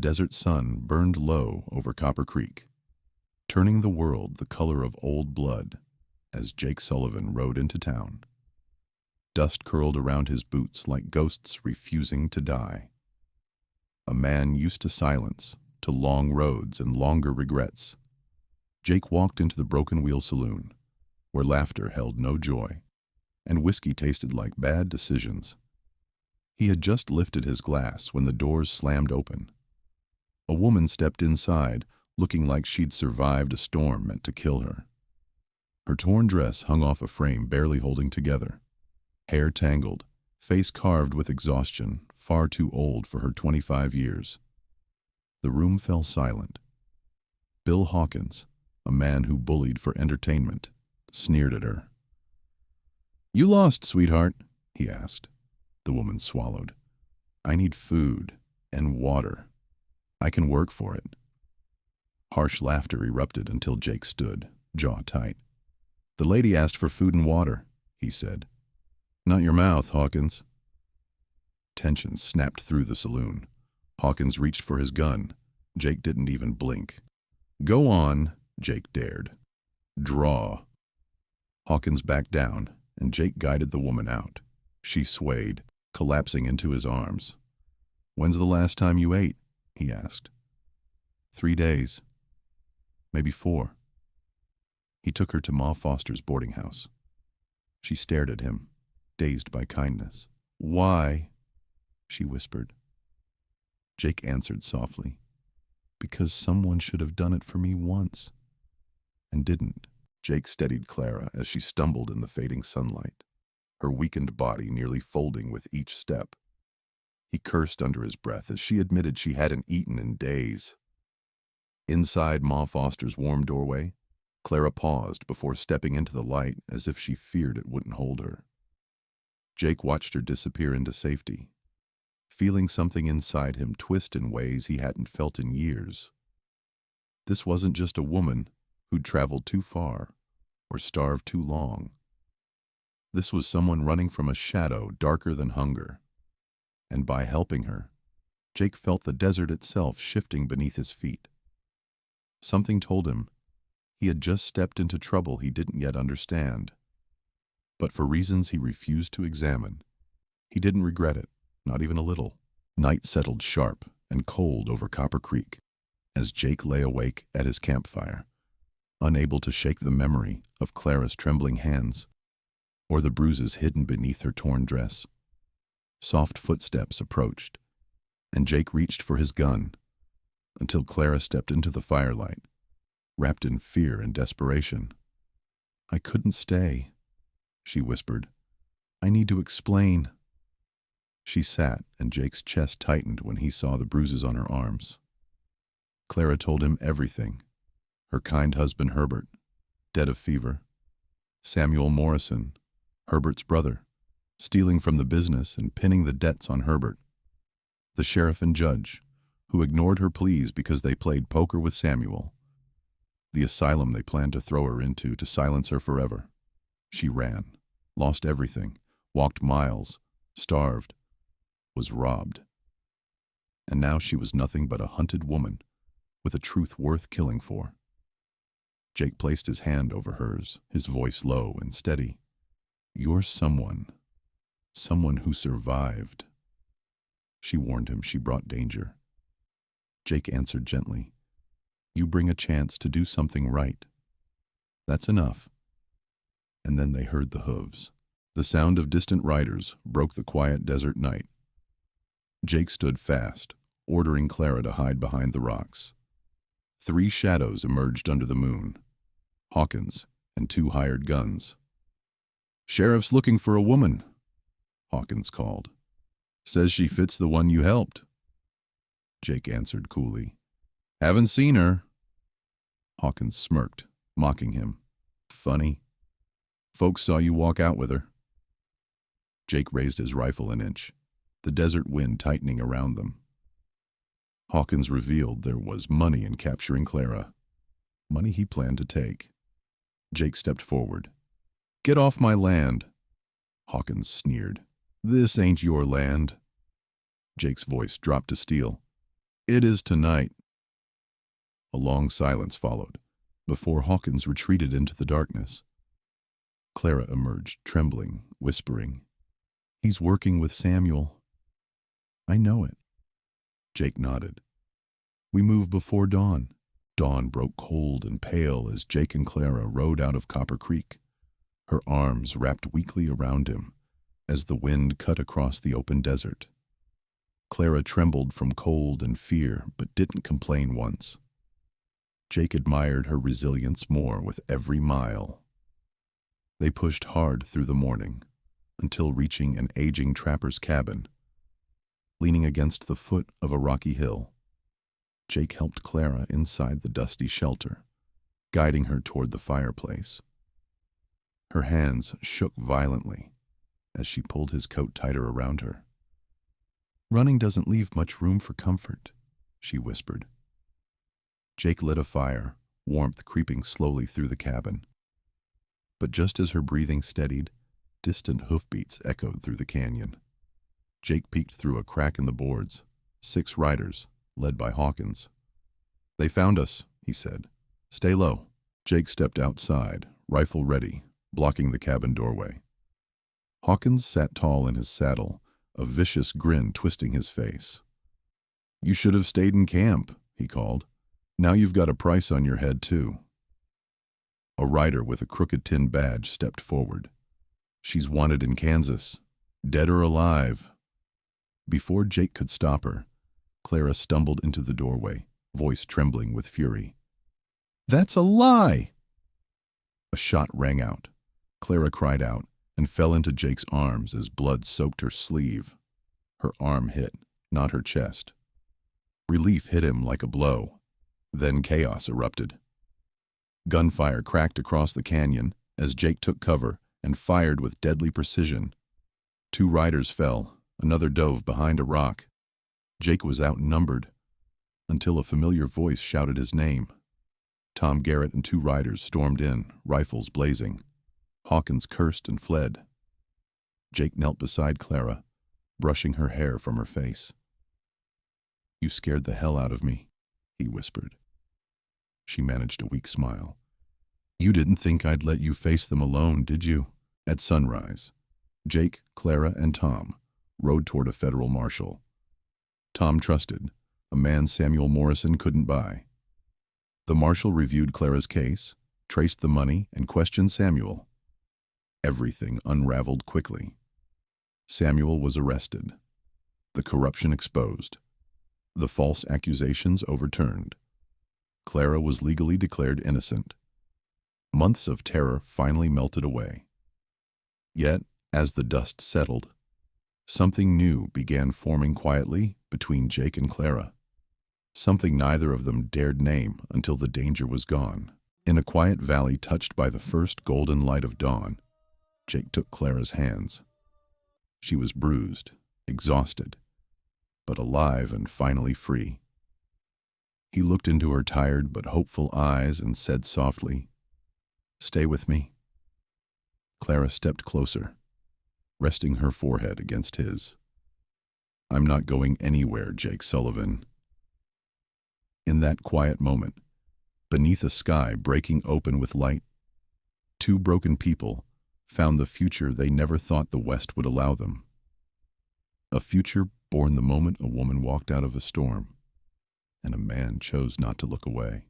desert sun burned low over Copper Creek, turning the world the color of old blood as Jake Sullivan rode into town. Dust curled around his boots like ghosts refusing to die. A man used to silence, to long roads and longer regrets. Jake walked into the Broken Wheel Saloon, where laughter held no joy, and whiskey tasted like bad decisions. He had just lifted his glass when the doors slammed open. A woman stepped inside, looking like she'd survived a storm meant to kill her. Her torn dress hung off a frame barely holding together, hair tangled, face carved with exhaustion, far too old for her 25 years. The room fell silent. Bill Hawkins, a man who bullied for entertainment, sneered at her. "You lost, sweetheart," he asked. The woman swallowed. "I need food and water. I can work for it." Harsh laughter erupted until Jake stood, jaw tight. "The lady asked for food and water," he said. "Not your mouth, Hawkins." Tension snapped through the saloon. Hawkins reached for his gun. Jake didn't even blink. "Go on," Jake dared. "Draw." Hawkins backed down, and Jake guided the woman out. She swayed, collapsing into his arms. "When's the last time you ate?" he asked. 3 days. Maybe 4. He took her to Ma Foster's boarding house. She stared at him, dazed by kindness. "Why?" she whispered. Jake answered softly, "Because someone should have done it for me once, and didn't." Jake steadied Clara as she stumbled in the fading sunlight, her weakened body nearly folding with each step. He cursed under his breath as she admitted she hadn't eaten in days. Inside Ma Foster's warm doorway, Clara paused before stepping into the light as if she feared it wouldn't hold her. Jake watched her disappear into safety, feeling something inside him twist in ways he hadn't felt in years. This wasn't just a woman who'd traveled too far or starved too long. This was someone running from a shadow darker than hunger. And by helping her, Jake felt the desert itself shifting beneath his feet. Something told him he had just stepped into trouble he didn't yet understand. But for reasons he refused to examine, he didn't regret it, not even a little. Night settled sharp and cold over Copper Creek as Jake lay awake at his campfire, unable to shake the memory of Clara's trembling hands or the bruises hidden beneath her torn dress. Soft footsteps approached, and Jake reached for his gun until Clara stepped into the firelight, wrapped in fear and desperation. "I couldn't stay," she whispered. "I need to explain." She sat, and Jake's chest tightened when he saw the bruises on her arms. Clara told him everything. Her kind husband Herbert, dead of fever. Samuel Morrison, Herbert's brother, stealing from the business and pinning the debts on Herbert. The sheriff and judge, who ignored her pleas because they played poker with Samuel. The asylum they planned to throw her into to silence her forever. She ran, lost everything, walked miles, starved, was robbed. And now she was nothing but a hunted woman with a truth worth killing for. Jake placed his hand over hers, his voice low and steady. "You're someone who survived." She warned him she brought danger. Jake answered gently, "You bring a chance to do something right. That's enough." And then they heard the hooves. The sound of distant riders broke the quiet desert night. Jake stood fast, ordering Clara to hide behind the rocks. 3 shadows emerged under the moon, Hawkins and 2 hired guns. "Sheriff's looking for a woman," Hawkins called. "Says she fits the one you helped." Jake answered coolly, "Haven't seen her." Hawkins smirked, mocking him. "Funny. Folks saw you walk out with her." Jake raised his rifle an inch, the desert wind tightening around them. Hawkins revealed there was money in capturing Clara, money he planned to take. Jake stepped forward. "Get off my land." Hawkins sneered. "This ain't your land." Jake's voice dropped to steel. It is tonight. A long silence followed, before Hawkins retreated into the darkness. Clara emerged, trembling, whispering, "He's working with Samuel." "I know it." Jake nodded. "We move before dawn." Dawn broke cold and pale as Jake and Clara rode out of Copper Creek, her arms wrapped weakly around him as the wind cut across the open desert. Clara trembled from cold and fear, but didn't complain once. Jake admired her resilience more with every mile. They pushed hard through the morning, until reaching an aging trapper's cabin. Leaning against the foot of a rocky hill, Jake helped Clara inside the dusty shelter, guiding her toward the fireplace. Her hands shook violently as she pulled his coat tighter around her. "Running doesn't leave much room for comfort," she whispered. Jake lit a fire, warmth creeping slowly through the cabin. But just as her breathing steadied, distant hoofbeats echoed through the canyon. Jake peeked through a crack in the boards. 6 riders, led by Hawkins. "They found us," he said. "Stay low." Jake stepped outside, rifle ready, blocking the cabin doorway. Hawkins sat tall in his saddle, a vicious grin twisting his face. "You should have stayed in camp," he called. "Now you've got a price on your head, too." A rider with a crooked tin badge stepped forward. "She's wanted in Kansas, dead or alive." Before Jake could stop her, Clara stumbled into the doorway, voice trembling with fury. "That's a lie!" A shot rang out. Clara cried out and fell into Jake's arms as blood soaked her sleeve. Her arm hit, not her chest. Relief hit him like a blow. Then chaos erupted. Gunfire cracked across the canyon as Jake took cover and fired with deadly precision. 2 riders fell, another dove behind a rock. Jake was outnumbered, until a familiar voice shouted his name. Tom Garrett and 2 riders stormed in, rifles blazing. Hawkins cursed and fled. Jake knelt beside Clara, brushing her hair from her face. "You scared the hell out of me," he whispered. She managed a weak smile. "You didn't think I'd let you face them alone, did you?" At sunrise, Jake, Clara, and Tom rode toward a federal marshal. Tom trusted, a man Samuel Morrison couldn't buy. The marshal reviewed Clara's case, traced the money, and questioned Samuel. Everything unraveled quickly. Samuel was arrested, the corruption exposed, the false accusations overturned. Clara was legally declared innocent. Months of terror finally melted away. Yet, as the dust settled, something new began forming quietly between Jake and Clara. Something neither of them dared name until the danger was gone. In a quiet valley touched by the first golden light of dawn, Jake took Clara's hands. She was bruised, exhausted, but alive and finally free. He looked into her tired but hopeful eyes and said softly, "Stay with me." Clara stepped closer, resting her forehead against his. "I'm not going anywhere, Jake Sullivan." In that quiet moment, beneath a sky breaking open with light, 2 broken people found the future they never thought the West would allow them. A future born the moment a woman walked out of a storm, and a man chose not to look away.